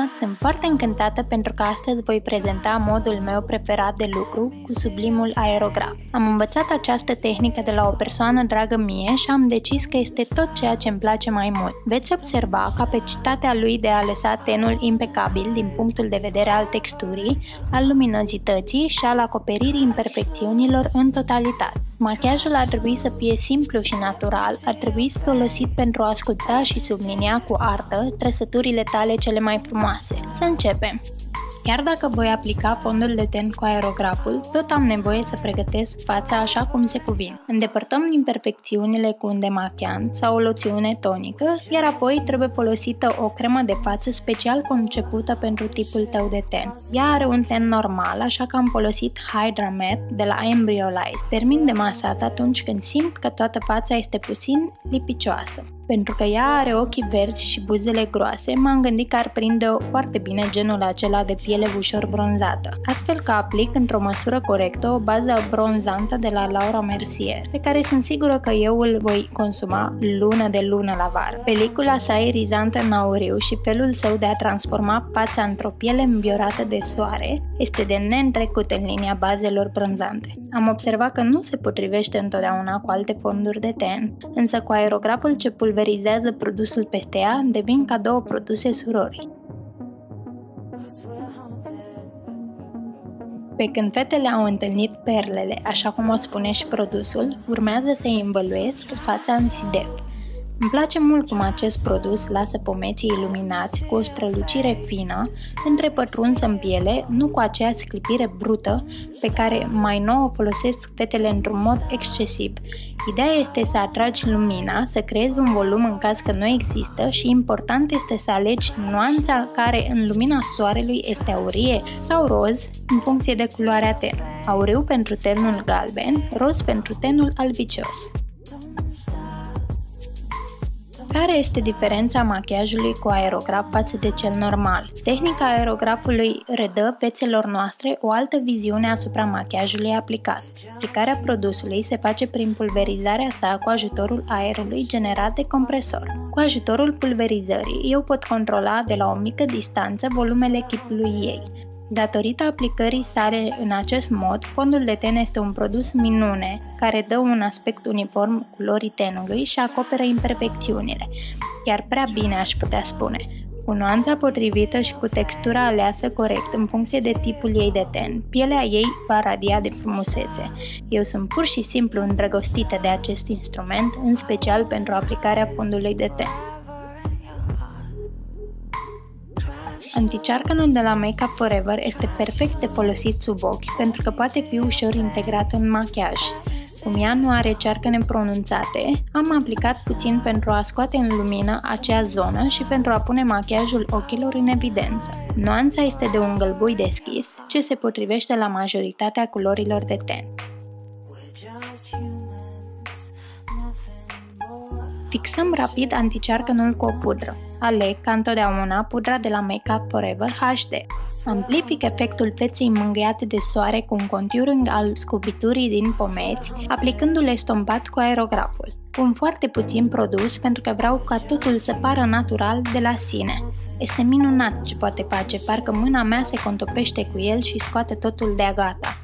Bună! Sunt foarte încântată pentru că astăzi voi prezenta modul meu preferat de lucru cu sublimul aerograf. Am învățat această tehnică de la o persoană dragă mie și am decis că este tot ceea ce îmi place mai mult. Veți observa capacitatea lui de a lăsa tenul impecabil din punctul de vedere al texturii, al luminozității și al acoperirii imperfecțiunilor în totalitate. Machiajul ar trebui să fie simplu și natural, ar trebui folosit pentru a sculpta și sublinia cu artă trăsăturile tale cele mai frumoase. Să începem! Chiar dacă voi aplica fondul de ten cu aerograful, tot am nevoie să pregătesc fața așa cum se cuvine. Îndepărtăm imperfecțiunile cu un demachiant sau o loțiune tonică, iar apoi trebuie folosită o cremă de față special concepută pentru tipul tău de ten. Ea are un ten normal, așa că am folosit Hydra Matte de la Embryolize. Termin de masat atunci când simt că toată fața este puțin lipicioasă. Pentru că ea are ochii verzi și buzele groase, m-am gândit că ar prinde foarte bine genul acela de piele ușor bronzată, astfel că aplic într-o măsură corectă o bază bronzantă de la Laura Mercier, pe care sunt sigură că eu îl voi consuma lună de lună la vară. Pelicula sa irizantă în auriu și felul său de a transforma fața într-o piele înviorată de soare este de neîntrecut în linia bazelor bronzante. Am observat că nu se potrivește întotdeauna cu alte fonduri de ten, însă cu aerograful ce pulverizează produsul peste ea, devin ca două produse surori. Pe când fetele au întâlnit perlele, așa cum o spune și produsul, urmează să-i învăluiesc fața în sidef. Îmi place mult cum acest produs lasă pomeții iluminați cu o strălucire fină, întrepătrunsă în piele, nu cu aceea sclipire brută pe care mai nou o folosesc fetele într-un mod excesiv. Ideea este să atragi lumina, să creezi un volum în caz că nu există și important este să alegi nuanța care în lumina soarelui este aurie sau roz în funcție de culoarea ten. Auriu pentru tenul galben, roz pentru tenul albicios. Care este diferența machiajului cu aerograf față de cel normal? Tehnica aerografului redă fețelor noastre o altă viziune asupra machiajului aplicat. Aplicarea produsului se face prin pulverizarea sa cu ajutorul aerului generat de compresor. Cu ajutorul pulverizării, eu pot controla de la o mică distanță volumele chipului ei. Datorită aplicării sale în acest mod, fondul de ten este un produs minune, care dă un aspect uniform culorii tenului și acoperă imperfecțiunile. Chiar prea bine, aș putea spune. Cu nuanța potrivită și cu textura aleasă corect în funcție de tipul ei de ten, pielea ei va radia de frumusețe. Eu sunt pur și simplu îndrăgostită de acest instrument, în special pentru aplicarea fondului de ten. Anticearcănul de la Make Up For Ever este perfect de folosit sub ochi pentru că poate fi ușor integrat în machiaj. Cum ea nu are cearcăne pronunțate, am aplicat puțin pentru a scoate în lumină acea zonă și pentru a pune machiajul ochilor în evidență. Nuanța este de un gălbui deschis, ce se potrivește la majoritatea culorilor de ten. Fixăm rapid anticearcănul cu o pudră. Aleg, ca întotdeauna, pudra de la Make Up For Ever HD. Amplific efectul feței mângâiate de soare cu un contouring al scubiturii din pomeți, aplicându-le estompat cu aerograful. Pun foarte puțin produs pentru că vreau ca totul să pară natural de la sine. Este minunat ce poate face, parcă mâna mea se contopește cu el și scoate totul de-a gata.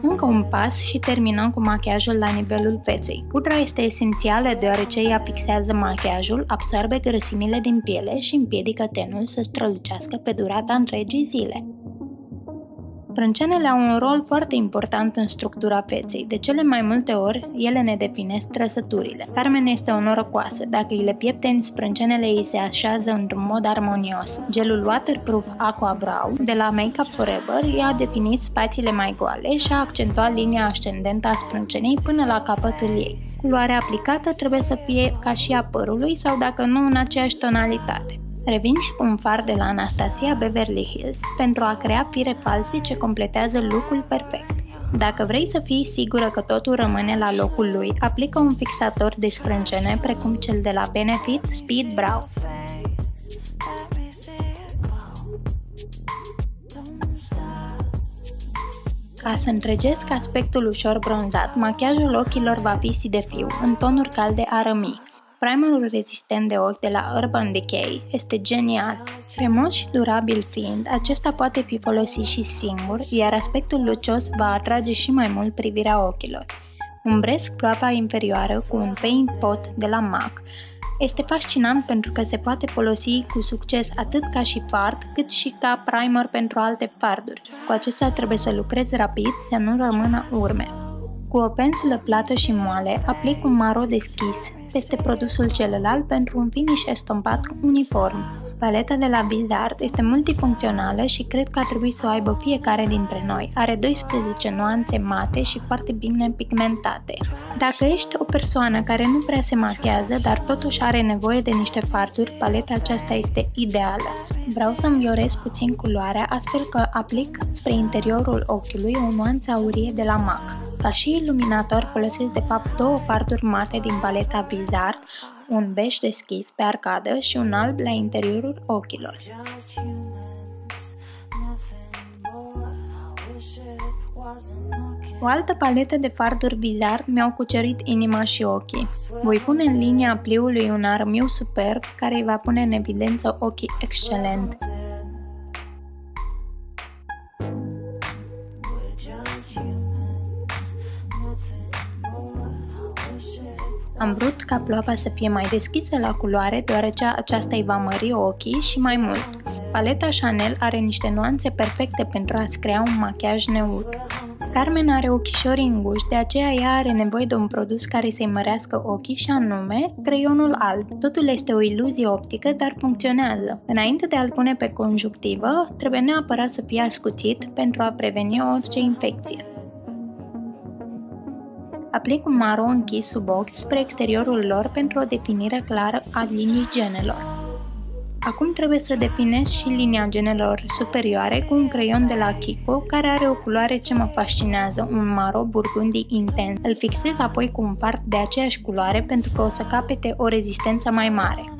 Încă un pas și terminăm cu machiajul la nivelul feței. Pudra este esențială deoarece ea fixează machiajul, absorbe grăsimile din piele și împiedică tenul să strălucească pe durata întregii zile. Sprâncenele au un rol foarte important în structura feței. De cele mai multe ori, ele ne definesc trăsăturile. Carmen este o norocoasă. Dacă îi le piepteni, sprâncenele îi se așează într-un mod armonios. Gelul Waterproof Aqua Brow de la Make Up For Ever i-a definit spațiile mai goale și a accentuat linia ascendentă a sprâncenei până la capătul ei. Culoarea aplicată trebuie să fie ca și a părului sau, dacă nu, în aceeași tonalitate. Revin și cu un far de la Anastasia Beverly Hills pentru a crea fire false ce completează look-ul perfect. Dacă vrei să fii sigură că totul rămâne la locul lui, aplică un fixator de sprâncene precum cel de la Benefit Speed Brow. Ca să întregesc aspectul ușor bronzat, machiajul ochilor va fi sidefiu, în tonuri calde arămii. Primerul rezistent de ochi de la Urban Decay este genial. Cremos și durabil fiind, acesta poate fi folosit și singur, iar aspectul lucios va atrage și mai mult privirea ochilor. Umbresc ploapa inferioară cu un paint pot de la MAC. Este fascinant pentru că se poate folosi cu succes atât ca și fard, cât și ca primer pentru alte farduri. Cu acesta trebuie să lucrezi rapid, să nu rămână urme. Cu o pensulă plată și moale, aplic un maro deschis peste produsul celălalt pentru un finish estompat uniform. Paleta de la Bizard este multifuncțională și cred că ar trebui să o aibă fiecare dintre noi. Are 12 nuanțe mate și foarte bine pigmentate. Dacă ești o persoană care nu prea se machează, dar totuși are nevoie de niște farduri, paleta aceasta este ideală. Vreau să înviorez puțin culoarea, astfel că aplic spre interiorul ochiului o nuanță aurie de la MAC. Ca și iluminator folosesc de fapt două farduri mate din paleta Bizard, un bej deschis pe arcadă și un alb la interiorul ochilor. O altă paletă de farduri Bizard mi-au cucerit inima și ochii. Voi pune în linia pliului un armiu superb care îi va pune în evidență ochii excelent. Am vrut ca ploapa să fie mai deschisă la culoare, deoarece aceasta îi va mări ochii și mai mult. Paleta Chanel are niște nuanțe perfecte pentru a-ți crea un machiaj neutru. Carmen are ochișori înguși, de aceea ea are nevoie de un produs care să-i mărească ochii și anume creionul alb. Totul este o iluzie optică, dar funcționează. Înainte de a-l pune pe conjunctivă, trebuie neapărat să fie ascuțit pentru a preveni orice infecție. Aplic un maro închis sub ochi spre exteriorul lor pentru o definire clară a linii genelor. Acum trebuie să definez și linia genelor superioare cu un creion de la Kiko, care are o culoare ce mă fascinează, un maro burgundy intens. Îl fixez apoi cu un fard de aceeași culoare pentru că o să capete o rezistență mai mare.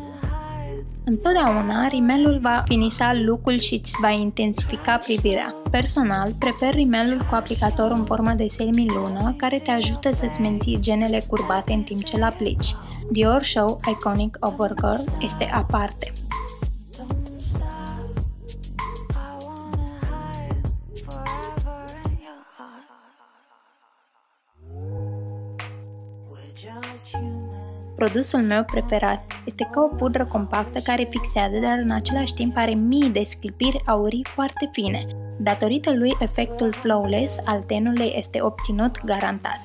Întotdeauna, rimelul va finisa look-ul și îți va intensifica privirea. Personal, prefer rimelul cu aplicator în formă de semilună, care te ajută să-ți menții genele curbate în timp ce-l aplici. Dior Show Iconic Overcurl este aparte. Produsul meu preferat este ca o pudră compactă care fixează, dar în același timp are mii de sclipiri aurii foarte fine. Datorită lui, efectul flawless al tenului este obținut garantat.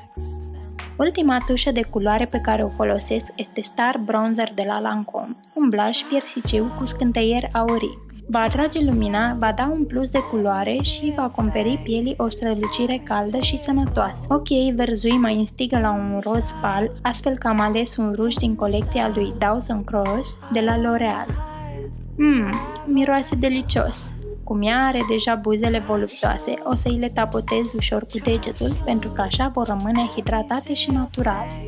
Ultima tușă de culoare pe care o folosesc este Star Bronzer de la Lancome, un blush piersiciu cu scânteieri aurii. Va atrage lumina, va da un plus de culoare și va conferi pielii o strălucire caldă și sănătoasă. Ochii ei verzui mă instigă la un roz pal, astfel că am ales un ruj din colecția lui Dawson Cross de la L'Oreal. Miroase delicios! Cum ea are deja buzele voluptoase, o să îi le tapotez ușor cu degetul, pentru că așa vor rămâne hidratate și naturale.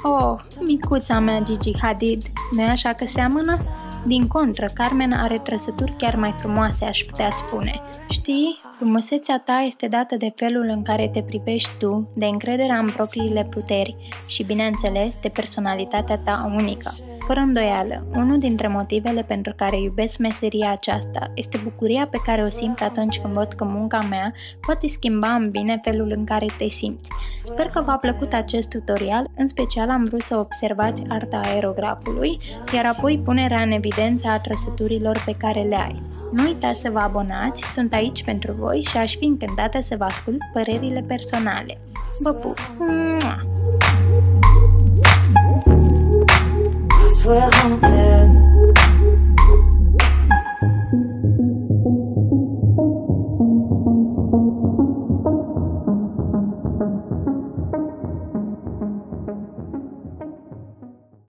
Oh, micuța mea Gigi Hadid, nu-i așa că seamănă? Din contră, Carmen are trăsături chiar mai frumoase, aș putea spune. Știi, frumusețea ta este dată de felul în care te privești tu, de încrederea în propriile puteri și, bineînțeles, de personalitatea ta unică. Fără îndoială, unul dintre motivele pentru care iubesc meseria aceasta este bucuria pe care o simt atunci când văd că munca mea poate schimba în bine felul în care te simți. Sper că v-a plăcut acest tutorial, în special am vrut să observați arta aerografului, iar apoi punerea în evidență a trăsăturilor pe care le ai. Nu uitați să vă abonați, sunt aici pentru voi și aș fi încântată să vă ascult părerile personale. Vă pup! Mua! We're haunted.